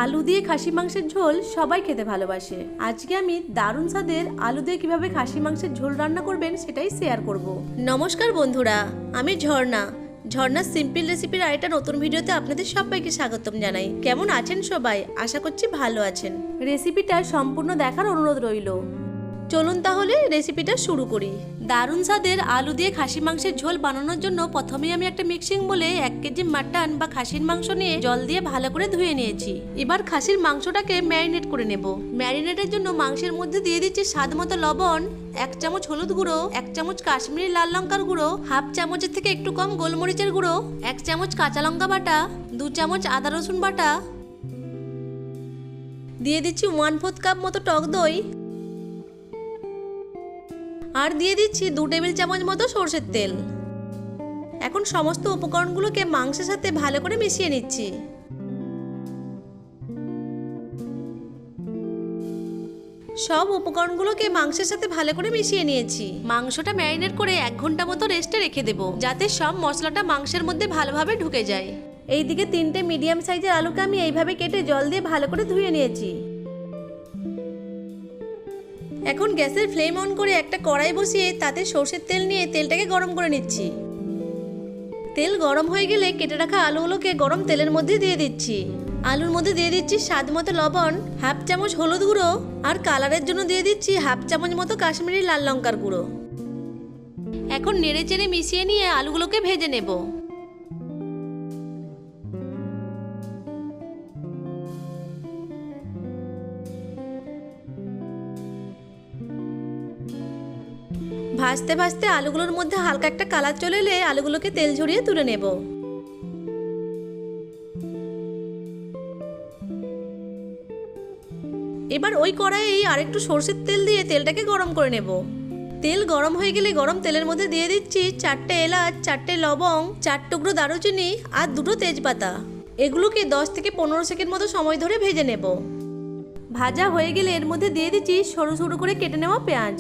আলু দিয়ে খাসি মাংসের ঝোল সবাই খেতে ভালোবাসে। আজকে আমি দারুণ স্বাদের আলু দিয়ে কিভাবে খাসি মাংসের ঝোল রান্না করবেন সেটাই শেয়ার করব। নমস্কার বন্ধুরা, আমি ঝর্ণা। ঝর্ণার সিম্পল রেসিপির আরেকটা নতুন ভিডিওতে আপনাদের সবাইকে স্বাগতম জানাই। কেমন আছেন সবাই? আশা করছি ভালো আছেন। রেসিপিটা সম্পূর্ণ দেখার অনুরোধ রইল। চলুন তাহলে রেসিপিটা শুরু করি। দারুণ স্বাদের আলু দিয়ে খাসি মাংসের ঝোল বানানোর জন্য প্রথমেই আমি একটা মিক্সিং বলে 1 কেজি মাটন বা খাসির মাংস নিয়ে জল দিয়ে ভালো করে ধুয়ে নিয়েছি। এবার খাসির মাংসটাকে ম্যারিনেট করে নেব। ম্যারিনেটের জন্য মাংসের মধ্যে দিয়ে দিচ্ছি স্বাদ মতো লবণ, 1 চামচ হলুদ গুঁড়ো, 1 চামচ কাশ্মীরি লাল লঙ্কার গুঁড়ো, হাফ চামচের থেকে একটু কম গোলমরিচের গুঁড়ো, 1 চামচ কাঁচা লঙ্কা বাটা, 2 চামচ আদা রসুন বাটা, দিয়ে দিচ্ছি 1/4 কাপ মতো টক দই, আর দিয়ে দিচ্ছি 2 টেবিল চামচ মতো সরষের তেল। এখন সমস্ত উপকরণগুলোকে মাংসের সাথে ভালো করে মিশিয়ে নিচ্ছি। সব উপকরণগুলোকে মাংসের সাথে ভালো করে মিশিয়ে নিয়েছি। মাংসটা ম্যারিনেট করে 1 ঘন্টা মতো রেস্টে রেখে দেব, যাতে সব মশলাটা মাংসের মধ্যে ভালোভাবে ঢুকে যায়। এইদিকে 3টে মিডিয়াম সাইজের আলুকে আমি এইভাবে কেটে জল দিয়ে ভালো করে ধুয়ে নিয়েছি। এখন গ্যাসের ফ্লেম অন করে একটা কড়াই বসিয়ে তাতে সরষের তেল নিয়ে তেলটাকে গরম করে নিচ্ছি। তেল গরম হয়ে গেলে কেটে রাখা আলুগুলোকে গরম তেলের মধ্যে দিয়ে দিচ্ছি। আলুর মধ্যে দিয়ে দিচ্ছি স্বাদ মতো লবণ, হাফ চামচ হলুদ গুঁড়ো, আর কালারের জন্য দিয়ে দিচ্ছি হাফ চামচ মতো কাশ্মীরি লাল লঙ্কার গুঁড়ো। এখন নেড়ে চেড়ে মিশিয়ে নিয়ে আলুগুলোকে ভেজে নেব। ভাজতে ভাজতে আলুগুলোর মধ্যে হালকা একটা কালার চলে এলে আলুগুলোকে তেল ঝরিয়ে তুলে নেব। এবার ওই কড়াইয়ে আরেকটু সরষের তেল দিয়ে তেলটাকে গরম করে নেব। তেল গরম হয়ে গেলে গরম তেলের মধ্যে দিয়ে দিচ্ছি 4টে এলাচ, 4টে লবং, 4 টুকরো দারুচিনি আর 2টো তেজপাতা। এগুলোকে 10 থেকে 15 সেকেন্ড মতো সময় ধরে ভেজে নেব। ভাজা হয়ে গেলে এর মধ্যে দিয়ে দিচ্ছি সরু সরু করে কেটে নেওয়া পেঁয়াজ।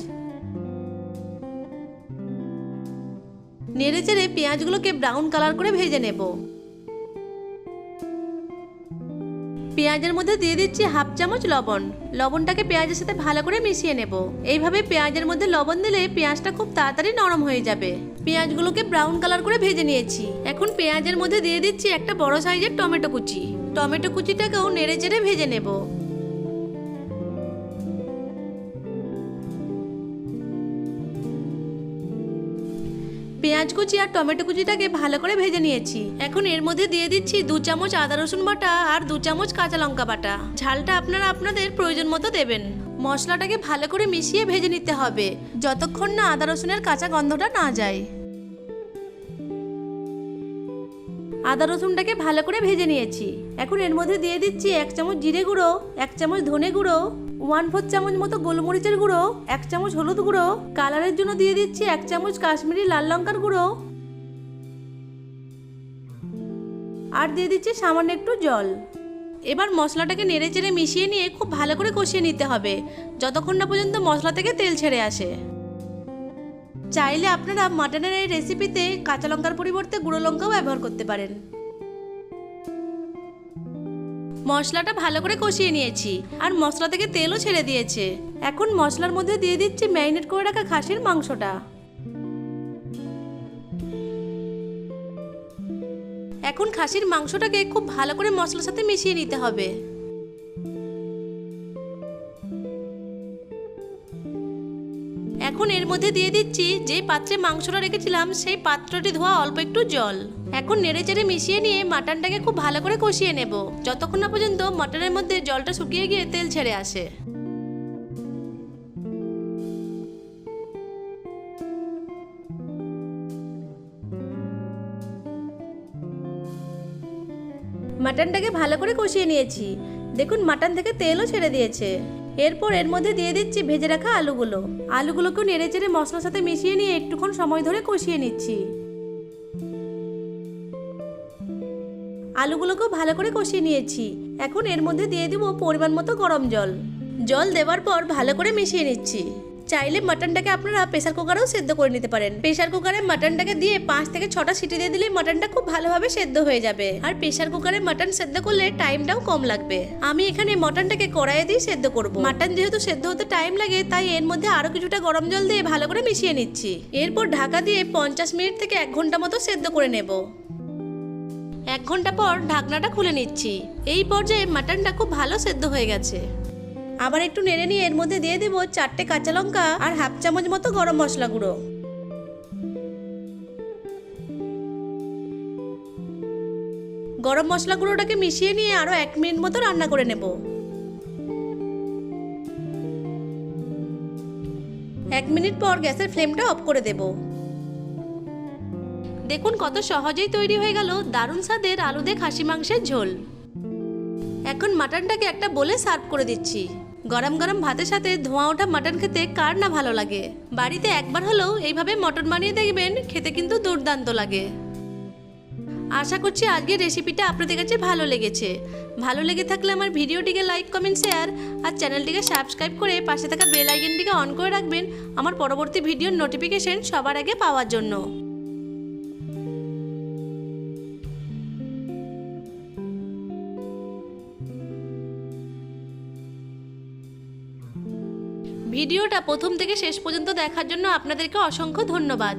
নেড়ে চেড়ে পেঁয়াজগুলোকে ব্রাউন কালার করে ভেজে নেব। পেঁয়াজের মধ্যে দিয়ে দিচ্ছি হাফ চামচ লবণ। লবণটাকে পেঁয়াজের সাথে ভালো করে মিশিয়ে নেব। এইভাবে পেঁয়াজের মধ্যে লবণ দিলে পেঁয়াজটা খুব তাড়াতাড়ি নরম হয়ে যাবে। পেঁয়াজগুলোকে ব্রাউন কালার করে ভেজে নিয়েছি। এখন পেঁয়াজের মধ্যে দিয়ে দিচ্ছি একটা বড় সাইজের টমেটো কুচি। টমেটো কুচিটাকেও নেড়ে চেড়ে ভেজে নেব। পেঁয়াজ কুচি আর টমেটো কুচিটাকে ভালো করে ভেজে নিয়েছি। এখন এর মধ্যে দিয়ে দিচ্ছি 2 চামচ আদা রসুন বাটা আর 2 চামচ কাঁচা লঙ্কা বাটা। ঝালটা আপনারা আপনাদের প্রয়োজন মতো দেবেন। মশলাটাকে ভালো করে মিশিয়ে ভেজে নিতে হবে, যতক্ষণ না আদা রসুনের কাঁচা গন্ধটা না যায়। আদা রসুনটাকে ভালো করে ভেজে নিয়েছি। এখন এর মধ্যে দিয়ে দিচ্ছি 1 চামচ জিরে গুঁড়ো, 1 চামচ ধনে গুঁড়ো, 1/4 চামচ মতো গোলমরিচের গুঁড়ো, 1 চামচ হলুদ গুঁড়ো, কালারের জন্য দিয়ে দিচ্ছি 1 চামচ কাশ্মীরি লাল লঙ্কার গুঁড়ো, আর দিয়ে দিচ্ছি সামান্য একটু জল। এবার মশলাটাকে নেড়ে চেড়ে মিশিয়ে নিয়ে খুব ভালো করে কষিয়ে নিতে হবে, যতক্ষণ না পর্যন্ত মশলা থেকে তেল ছেড়ে আসে। চাইলে আপনারা মাটনের এই রেসিপিতে কাঁচা লঙ্কার পরিবর্তে গুঁড়ো লঙ্কাও ব্যবহার করতে পারেন। মশলাটা ভালো করে কষিয়ে নিয়েছি আর মশলা থেকে তেলও ছেড়ে দিয়েছে। এখন মশলার মধ্যে দিয়ে দিচ্ছি ম্যারিনেট করে রাখা খাসির মাংসটা। এখন খাসির মাংসটাকে খুব ভালো করে মশলার সাথে মিশিয়ে নিতে হবে। এখন এর মধ্যে দিয়ে দিচ্ছি যে পাত্রে মাংসটা রেখেছিলাম সেই পাত্রটি ধোয়া অল্প একটু জল। এখন নেড়ে চেড়ে মিশিয়ে নিয়ে মাটনটাকে খুব ভালো করে কষিয়ে নেব, যতক্ষণ না পর্যন্ত মাটনের মধ্যে জলটা শুকিয়ে গিয়ে তেল ছেড়ে আসে। মাটনটাকে ভালো করে কষিয়ে নিয়েছি। দেখুন মাটন থেকে তেলও ছেড়ে দিয়েছে। এরপর এর মধ্যে দিয়ে দিচ্ছি ভেজে রাখা আলুগুলোকেও নেড়ে চেড়ে মশলার সাথে মিশিয়ে নিয়ে একটুক্ষণ সময় ধরে কষিয়ে নিচ্ছি। আলুগুলোকেও ভালো করে কষিয়ে নিয়েছি। এখন এর মধ্যে দিয়ে দিব পরিমাণ মতো গরম জল। জল দেওয়ার পর ভালো করে মিশিয়ে নিচ্ছি। চাইলে মাটনটাকে আপনারা প্রেসার কুকারেও সেদ্ধ করে নিতে পারেন। প্রেসার কুকারে মাটনটাকে দিয়ে 5 থেকে 6টা সিটি দিয়ে দিলেই মাটনটা খুব ভালোভাবে সেদ্ধ হয়ে যাবে। আর প্রেসার কুকারে মাটন সেদ্ধ করলে টাইমটাও কম লাগবে। আমি এখানে মাটনটাকে কড়াইয়ে দিয়ে সেদ্ধ করব। মাটন যেহেতু সেদ্ধ হতে টাইম লাগে, তাই এর মধ্যে আরো কিছুটা গরম জল দিয়ে ভালো করে মিশিয়ে নিচ্ছি। এরপর ঢাকা দিয়ে 50 মিনিট থেকে 1 ঘন্টা মতো সেদ্ধ করে নেব। 1 ঘন্টা পর ঢাকনাটা খুলে নিচ্ছি। এই পর্যায়ে মাটনটা খুব ভালো সেদ্ধ হয়ে গেছে। আবার একটু নেড়ে নিয়ে এর মধ্যে দিয়ে দেব 4টে কাঁচা লঙ্কা আর হাফ চামচ মতো গরম মশলা গুঁড়ো। গরম মশলা গুঁড়োটাকে মিশিয়ে নিয়ে আরো 1 মিনিট মতো রান্না করে নেব। 1 মিনিট পর গ্যাসের ফ্লেমটা অফ করে দেব। দেখুন কত সহজেই তৈরি হয়ে গেল দারুণ স্বাদের আলু দিয়ে খাসি মাংসের ঝোল। এখন মাটনটাকে একটা বলে সার্ভ করে দিচ্ছি। গরম গরম ভাতের সাথে ধোঁয়া ওঠা মাটন খেতে কার না ভালো লাগে। বাড়িতে একবার হলেও এইভাবে মটন বানিয়ে দেখবেন, খেতে কিন্তু দুর্দান্ত লাগে। আশা করছি আজকের রেসিপিটা আপনাদের কাছে ভালো লেগেছে। ভালো লেগে থাকলে আমার ভিডিওটিকে লাইক, কমেন্ট, শেয়ার আর চ্যানেলটিকে সাবস্ক্রাইব করে পাশে থাকা বেল আইকনটিকে অন করে রাখবেন আমার পরবর্তী ভিডিওর নোটিফিকেশন সবার আগে পাওয়ার জন্য। ভিডিওটা প্রথম থেকে শেষ পর্যন্ত দেখার জন্য আপনাদেরকে অসংখ্য ধন্যবাদ।